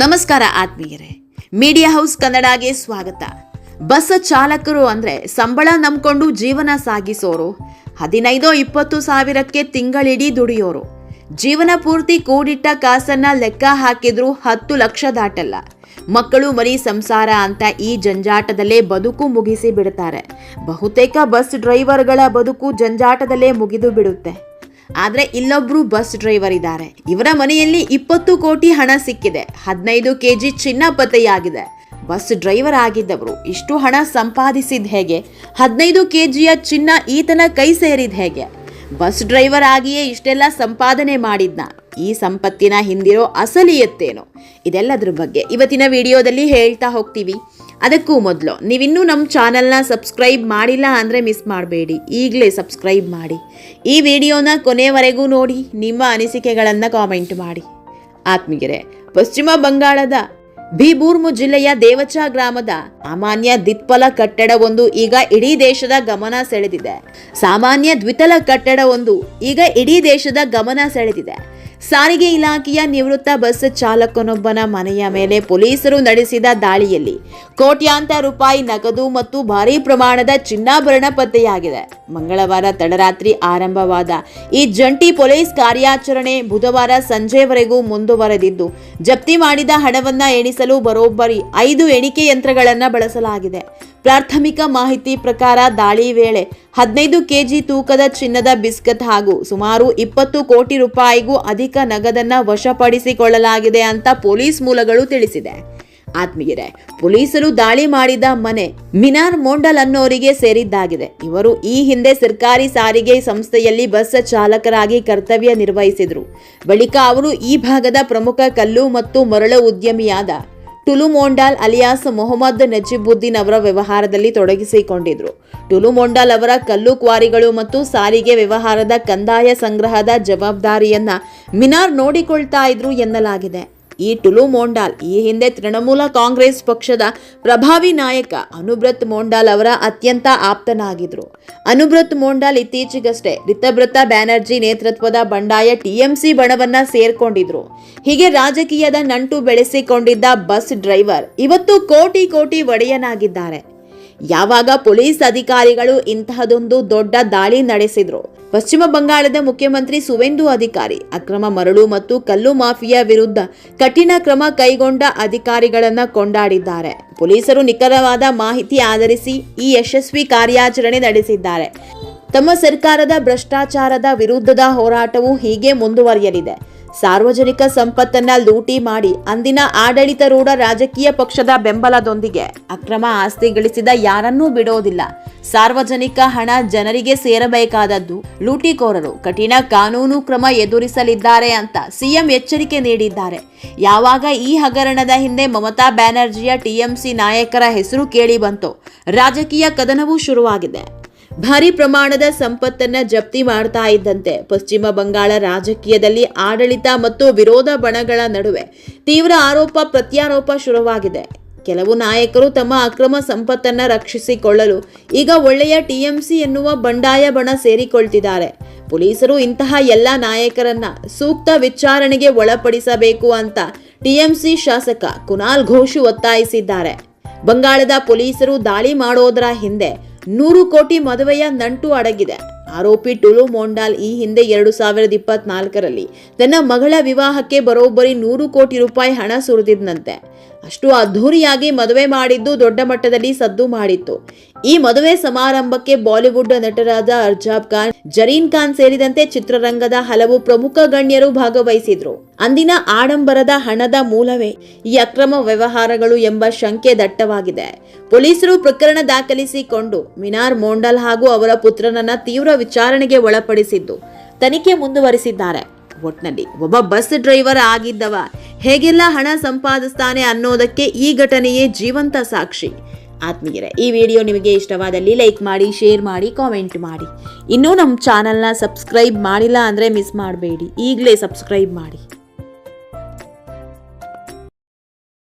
ನಮಸ್ಕಾರ ಆತ್ಮೀಯರೇ, media house ಕನ್ನಡಗೆ ಸ್ವಾಗತ. ಬಸ್ ಚಾಲಕರು ಅಂದ್ರೆ ಸಂಬಳ ನಂಬ್ಕೊಂಡು ಜೀವನ ಸಾಗಿಸೋರು, 15-20 ಸಾವಿರಕ್ಕೆ ತಿಂಗಳಿಡೀ ದುಡಿಯೋರು. ಜೀವನ ಪೂರ್ತಿ ಕೂಡಿಟ್ಟ ಕಾಸನ್ನ ಲೆಕ್ಕ ಹಾಕಿದ್ರು 10 ಲಕ್ಷ ದಾಟಲ್ಲ. ಮಕ್ಕಳು ಮರಿ ಸಂಸಾರ ಅಂತ ಈ ಜಂಜಾಟದಲ್ಲೇ ಬದುಕು ಮುಗಿಸಿ ಬಿಡುತ್ತಾರೆ. ಬಹುತೇಕ ಬಸ್ ಡ್ರೈವರ್ಗಳ ಬದುಕು ಜಂಜಾಟದಲ್ಲೇ ಮುಗಿದು ಬಿಡುತ್ತೆ. ಆದ್ರೆ ಇಲ್ಲೊಬ್ರು ಬಸ್ ಡ್ರೈವರ್ ಇದ್ದಾರೆ. ಇವರ ಮನೆಯಲ್ಲಿ 20 ಕೋಟಿ ಹಣ ಸಿಕ್ಕಿದೆ, 15 ಕೆಜಿ ಚಿನ್ನ ಪತ್ತೆಯಾಗಿದೆ. ಬಸ್ ಡ್ರೈವರ್ ಆಗಿದ್ದವರು ಇಷ್ಟು ಹಣ ಸಂಪಾದಿಸಿದ ಹೇಗೆ? 15 ಕೆಜಿಯ ಚಿನ್ನ ಈತನ ಕೈ ಸೇರಿದ ಹೇಗೆ? ಬಸ್ ಡ್ರೈವರ್ ಆಗಿಯೇ ಇಷ್ಟೆಲ್ಲ ಸಂಪಾದನೆ ಮಾಡಿದ್ನ? ಈ ಸಂಪತ್ತಿನ ಹಿಂದಿರೋ ಅಸಲಿಯತ್ತೇನು? ಇದೆಲ್ಲದ್ರ ಬಗ್ಗೆ ಇವತ್ತಿನ ವಿಡಿಯೋದಲ್ಲಿ ಹೇಳ್ತಾ ಹೋಗ್ತೀವಿ. ಅದಕ್ಕೂ ಮೊದಲು ನೀವಿನ್ನೂ ನಮ್ಮ ಚಾನಲ್ನ ಸಬ್ಸ್ಕ್ರೈಬ್ ಮಾಡಿಲ್ಲ ಅಂದರೆ ಮಿಸ್ ಮಾಡಬೇಡಿ, ಈಗಲೇ ಸಬ್ಸ್ಕ್ರೈಬ್ ಮಾಡಿ. ಈ ವಿಡಿಯೋನ ಕೊನೆವರೆಗೂ ನೋಡಿ, ನಿಮ್ಮ ಅನಿಸಿಕೆಗಳನ್ನು ಕಾಮೆಂಟ್ ಮಾಡಿ. ಆತ್ಮೀಯರೇ, ಪಶ್ಚಿಮ ಬಂಗಾಳದ ಬೀರ್ಭೂಮ್ ಜಿಲ್ಲೆಯ ದೇವಚಾ ಗ್ರಾಮದ ಸಾಮಾನ್ಯ ದ್ವಿತಲ ಕಟ್ಟಡವೊಂದು ಈಗ ಇಡೀ ದೇಶದ ಗಮನ ಸೆಳೆದಿದೆ. ಸಾರಿಗೆ ಇಲಾಖೆಯ ನಿವೃತ್ತ ಬಸ್ ಚಾಲಕನೊಬ್ಬನ ಮನೆಯ ಮೇಲೆ ಪೊಲೀಸರು ನಡೆಸಿದ ದಾಳಿಯಲ್ಲಿ ಕೋಟ್ಯಾಂತರ ರೂಪಾಯಿ ನಗದು ಮತ್ತು ಭಾರೀ ಪ್ರಮಾಣದ ಚಿನ್ನಾಭರಣ ಪತ್ತೆಯಾಗಿದೆ. ಮಂಗಳವಾರ ತಡರಾತ್ರಿ ಆರಂಭವಾದ ಈ ಜಂಟಿ ಪೊಲೀಸ್ ಕಾರ್ಯಾಚರಣೆ ಬುಧವಾರ ಸಂಜೆವರೆಗೂ ಮುಂದುವರೆದಿದ್ದು, ಜಪ್ತಿ ಮಾಡಿದ ಹಣವನ್ನ ಎಣಿಸಲು ಬರೋಬ್ಬರಿ 5 ಎಣಿಕೆ ಯಂತ್ರಗಳನ್ನು ಬಳಸಲಾಗಿದೆ. ಪ್ರಾಥಮಿಕ ಮಾಹಿತಿ ಪ್ರಕಾರ ದಾಳಿ ವೇಳೆ 15 ಕೆಜಿ ತೂಕದ ಚಿನ್ನದ ಬಿಸ್ಕತ್ ಹಾಗೂ ಸುಮಾರು 20 ಕೋಟಿ ರೂಪಾಯಿಗೂ ಅಧಿಕ ನಗದನ್ನ ವಶಪಡಿಸಿಕೊಳ್ಳಲಾಗಿದೆ ಅಂತ ಪೊಲೀಸ್ ಮೂಲಗಳು ತಿಳಿಸಿದೆ. ಆತ್ಮೀಯರೇ, ಪೊಲೀಸರು ದಾಳಿ ಮಾಡಿದ ಮನೆ ಮಿನಾರ್ ಮೊಂಡಲ್ ಅನ್ನೋರಿಗೆ ಸೇರಿದ್ದಾಗಿದೆ. ಇವರು ಈ ಹಿಂದೆ ಸರ್ಕಾರಿ ಸಾರಿಗೆ ಸಂಸ್ಥೆಯಲ್ಲಿ ಬಸ್ ಚಾಲಕರಾಗಿ ಕರ್ತವ್ಯ ನಿರ್ವಹಿಸಿದ್ರು. ಬಳಿಕ ಅವರು ಈ ಭಾಗದ ಪ್ರಮುಖ ಕಲ್ಲು ಮತ್ತು ಮರಳು ಉದ್ಯಮಿಯಾದ ಟುಲು ಮೊಂಡಾಲ್ ಅಲಿಯಾಸ್ ಮೊಹಮ್ಮದ್ ನಜೀಬುದ್ದೀನ್ ಅವರ ವ್ಯವಹಾರದಲ್ಲಿ ತೊಡಗಿಸಿಕೊಂಡಿದ್ರು. ಟುಲು ಮೊಂಡಾಲ್ ಅವರ ಕಲ್ಲು ಕ್ವಾರಿಗಳು ಮತ್ತು ಸಾರಿಗೆ ವ್ಯವಹಾರದ ಕಂದಾಯ ಸಂಗ್ರಹದ ಜವಾಬ್ದಾರಿಯನ್ನ ಮಿನಾರ್ ನೋಡಿಕೊಳ್ತಾ ಇದ್ರು ಎನ್ನಲಾಗಿದೆ. ಈ ಟುಲು ಮೊಂಡಾಲ್ ಈ ಹಿಂದೆ ತೃಣಮೂಲ ಕಾಂಗ್ರೆಸ್ ಪಕ್ಷದ ಪ್ರಭಾವಿ ನಾಯಕ ಅನುಬ್ರತ್ ಮೊಂಡಾಲ್ ಅವರ ಅತ್ಯಂತ ಆಪ್ತನಾಗಿದ್ರು. ಅನುಬ್ರತ್ ಮೊಂಡಾಲ್ ಇತ್ತೀಚೆಗಷ್ಟೇ ರಿತಬ್ರತ ಬ್ಯಾನರ್ಜಿ ನೇತೃತ್ವದ ಬಂಡಾಯ ಟಿಎಂಸಿ ಬಣವನ್ನ ಸೇರ್ಕೊಂಡಿದ್ರು. ಹೀಗೆ ರಾಜಕೀಯದ ನಂಟು ಬೆಳೆಸಿಕೊಂಡಿದ್ದ ಬಸ್ ಡ್ರೈವರ್ ಇವತ್ತು ಕೋಟಿ ಒಡೆಯನಾಗಿದ್ದಾರೆ. ಯಾವಾಗ ಪೊಲೀಸ್ ಅಧಿಕಾರಿಗಳು ಇಂತಹದೊಂದು ದೊಡ್ಡ ದಾಳಿ ನಡೆಸಿದ್ರು, ಪಶ್ಚಿಮ ಬಂಗಾಳದ ಮುಖ್ಯಮಂತ್ರಿ ಸುವೇಂದು ಅಧಿಕಾರಿ ಅಕ್ರಮ ಮರಳು ಮತ್ತು ಕಲ್ಲು ಮಾಫಿಯಾ ವಿರುದ್ಧ ಕಠಿಣ ಕ್ರಮ ಕೈಗೊಂಡ ಅಧಿಕಾರಿಗಳನ್ನ ಕೊಂಡಾಡಿದ್ದಾರೆ. ಪೊಲೀಸರು ನಿಖರವಾದ ಮಾಹಿತಿ ಆಧರಿಸಿ ಈ ಯಶಸ್ವಿ ಕಾರ್ಯಾಚರಣೆ ನಡೆಸಿದ್ದಾರೆ. ತಮ್ಮ ಸರ್ಕಾರದ ಭ್ರಷ್ಟಾಚಾರದ ವಿರುದ್ಧದ ಹೋರಾಟವು ಹೀಗೆ ಮುಂದುವರಿಯಲಿದೆ. ಸಾರ್ವಜನಿಕ ಸಂಪತ್ತನ್ನ ಲೂಟಿ ಮಾಡಿ ಅಂದಿನ ಆಡಳಿತಾರೂಢ ರಾಜಕೀಯ ಪಕ್ಷದ ಬೆಂಬಲದೊಂದಿಗೆ ಅಕ್ರಮ ಆಸ್ತಿ ಗಳಿಸಿದ ಯಾರನ್ನೂ ಬಿಡೋದಿಲ್ಲ. ಸಾರ್ವಜನಿಕ ಹಣ ಜನರಿಗೆ ಸೇರಬೇಕಾದದ್ದು. ಲೂಟಿಕೋರರು ಕಠಿಣ ಕಾನೂನು ಕ್ರಮ ಎದುರಿಸಲಿದ್ದಾರೆ ಅಂತ ಸಿಎಂ ಎಚ್ಚರಿಕೆ ನೀಡಿದ್ದಾರೆ. ಯಾವಾಗ ಈ ಹಗರಣದ ಹಿಂದೆ ಮಮತಾ ಬ್ಯಾನರ್ಜಿಯ ಟಿಎಂಸಿ ನಾಯಕರ ಹೆಸರು ಕೇಳಿ ಬಂತೋ, ರಾಜಕೀಯ ಕದನವೂ ಶುರುವಾಗಿದೆ. ಭಾರಿ ಪ್ರಮಾಣದ ಸಂಪತ್ತನ್ನ ಜಪ್ತಿ ಮಾಡ್ತಾ ಇದ್ದಂತೆ ಪಶ್ಚಿಮ ಬಂಗಾಳ ರಾಜಕೀಯದಲ್ಲಿ ಆಡಳಿತ ಮತ್ತು ವಿರೋಧ ಬಣಗಳ ನಡುವೆ ತೀವ್ರ ಆರೋಪ ಪ್ರತ್ಯಾರೋಪ ಶುರುವಾಗಿದೆ. ಕೆಲವು ನಾಯಕರು ತಮ್ಮ ಅಕ್ರಮ ಸಂಪತ್ತನ್ನ ರಕ್ಷಿಸಿಕೊಳ್ಳಲು ಈಗ ಒಳ್ಳೆಯ ಟಿಎಂಸಿ ಎನ್ನುವ ಬಂಡಾಯ ಬಣ ಸೇರಿಕೊಳ್ತಿದ್ದಾರೆ. ಪೊಲೀಸರು ಇಂತಹ ಎಲ್ಲ ನಾಯಕರನ್ನ ಸೂಕ್ತ ವಿಚಾರಣೆಗೆ ಒಳಪಡಿಸಬೇಕು ಅಂತ ಟಿಎಂಸಿ ಶಾಸಕ ಕುನಾಲ್ ಘೋಷ್ ಒತ್ತಾಯಿಸಿದ್ದಾರೆ. ಬಂಗಾಳದ ಪೊಲೀಸರು ದಾಳಿ ಮಾಡೋದರ ಹಿಂದೆ 100 ಕೋಟಿ ಮದುವೆಯ ನಂಟು ಅಡಗಿದೆ. ಆರೋಪಿ ಟುಲು ಮೊಂಡಾಲ್ ಈ ಹಿಂದೆ 2024ರಲ್ಲಿ ತನ್ನ ಮಗಳ ವಿವಾಹಕ್ಕೆ ಬರೋಬ್ಬರಿ 100 ಕೋಟಿ ರೂಪಾಯಿ ಹಣ ಸುರಿದಿದ್ದಂತೆ. ಅಷ್ಟು ಅದ್ಧೂರಿಯಾಗಿ ಮದುವೆ ಮಾಡಿದ್ದು ದೊಡ್ಡ ಮಟ್ಟದಲ್ಲಿ ಸದ್ದು ಮಾಡಿತ್ತು. ಈ ಮದುವೆ ಸಮಾರಂಭಕ್ಕೆ ಬಾಲಿವುಡ್ ನಟರಾದ ಅರ್ಜಾಬ್ ಖಾನ್, ಜರೀನ್ ಖಾನ್ ಸೇರಿದಂತೆ ಚಿತ್ರರಂಗದ ಹಲವು ಪ್ರಮುಖ ಗಣ್ಯರು ಭಾಗವಹಿಸಿದ್ರು. ಅಂದಿನ ಆಡಂಬರದ ಹಣದ ಮೂಲವೇ ಈ ಅಕ್ರಮ ವ್ಯವಹಾರಗಳು ಎಂಬ ಶಂಕೆ ದಟ್ಟವಾಗಿದೆ. ಪೊಲೀಸರು ಪ್ರಕರಣ ದಾಖಲಿಸಿಕೊಂಡು ಮಿನಾರ್ ಮೊಂಡಾಲ್ ಹಾಗೂ ಅವರ ಪುತ್ರನನ್ನ ತೀವ್ರ ವಿಚಾರಣೆಗೆ ಒಳಪಡಿಸಿದ್ದು ತನಿಖೆ ಮುಂದುವರಿಸಿದ್ದಾರೆ. ಒಟ್ನಲ್ಲಿ ಒಬ್ಬ ಬಸ್ ಡ್ರೈವರ್ ಆಗಿದ್ದವ ಹೇಗೆಲ್ಲ ಹಣ ಸಂಪಾದಿಸ್ತಾನೆ ಅನ್ನೋದಕ್ಕೆ ಈ ಘಟನೆಯೇ ಜೀವಂತ ಸಾಕ್ಷಿ. ಆತ್ಮೀಯರೇ, ಈ ವಿಡಿಯೋ ನಿಮಗೆ ಇಷ್ಟವಾದಲ್ಲಿ ಲೈಕ್ ಮಾಡಿ, ಶೇರ್ ಮಾಡಿ, ಕಾಮೆಂಟ್ ಮಾಡಿ. ಇನ್ನೂ ನಮ್ಮ ಚಾನಲ್ನ ಸಬ್ಸ್ಕ್ರೈಬ್ ಮಾಡಿಲ್ಲ ಅಂದರೆ ಮಿಸ್ ಮಾಡಬೇಡಿ, ಈಗಲೇ ಸಬ್ಸ್ಕ್ರೈಬ್ ಮಾಡಿ.